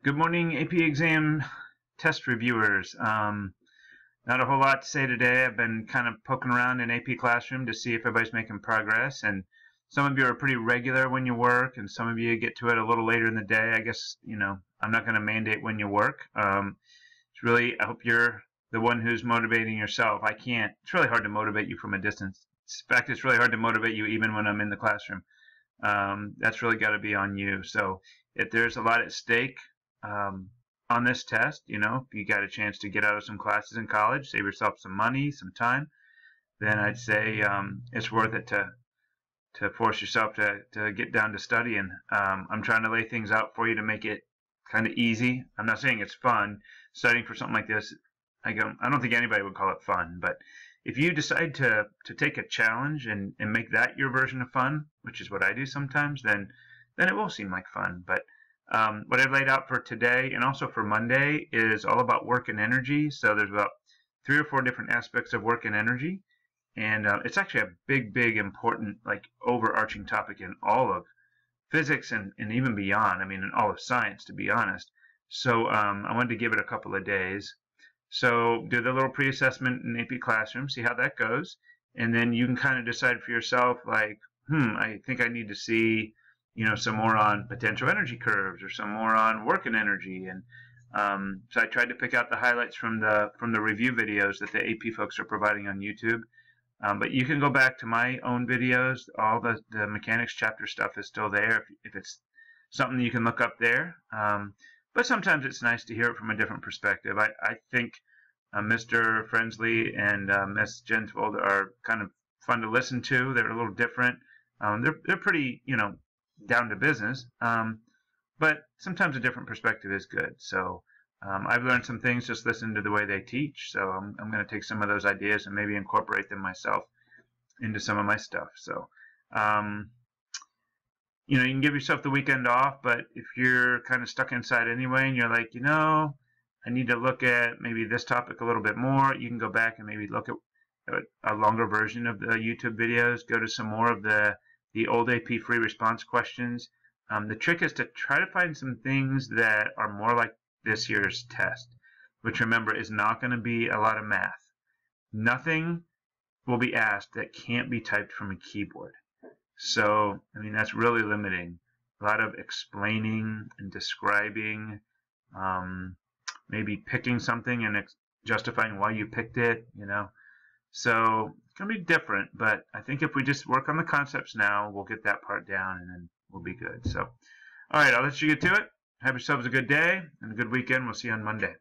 Good morning, AP exam test reviewers. Not a whole lot to say today. I've been kind of poking around in AP Classroom to see if everybody's making progress, and some of you are pretty regular when you work, and some of you get to it a little later in the day. I guess, I'm not going to mandate when you work. It's really, I hope you're the one who's motivating yourself. I can't. It's really hard to motivate you from a distance. In fact, it's really hard to motivate you even when I'm in the classroom. That's really got to be on you. So if there's a lot at stake, on this test, if you got a chance to get out of some classes in college, save yourself some money, some time, then I'd say it's worth it to force yourself to get down to studying. I'm trying to lay things out for you to make it kind of easy. I'm not saying it's fun. Studying for something like this, I don't think anybody would call it fun, but if you decide to take a challenge and make that your version of fun, which is what I do sometimes, then it will seem like fun. But what I've laid out for today and also for Monday is all about work and energy. So there's about 3 or 4 different aspects of work and energy. And it's actually a big, important, like overarching topic in all of physics and even beyond. I mean, in all of science, to be honest. So I wanted to give it a couple of days. So do the little pre-assessment in AP Classroom, see how that goes. And then you can kind of decide for yourself, like, I think I need to see some more on potential energy curves or some more on work and energy. And so I tried to pick out the highlights from the review videos that the AP folks are providing on YouTube. But you can go back to my own videos. All the mechanics chapter stuff is still there if it's something you can look up there. But sometimes it's nice to hear it from a different perspective. I think Mr. Frensley and Miss Gentvold are kind of fun to listen to. They're a little different. They're pretty, down to business. But sometimes a different perspective is good. So I've learned some things just listening to the way they teach. So I'm going to take some of those ideas and maybe incorporate them myself into some of my stuff. So, you can give yourself the weekend off, but if you're kind of stuck inside anyway and you're like, I need to look at maybe this topic a little bit more, you can go back and maybe look at a longer version of the YouTube videos, go to some more of the old AP free response questions. The trick is to try to find some things that are more like this year's test, which remember is not going to be a lot of math. Nothing will be asked that can't be typed from a keyboard. So, that's really limiting. A lot of explaining and describing, maybe picking something and justifying why you picked it, So it's going to be different, but I think if we just work on the concepts now, we'll get that part down and then we'll be good. So, all right, I'll let you get to it. Have yourselves a good day and a good weekend. We'll see you on Monday.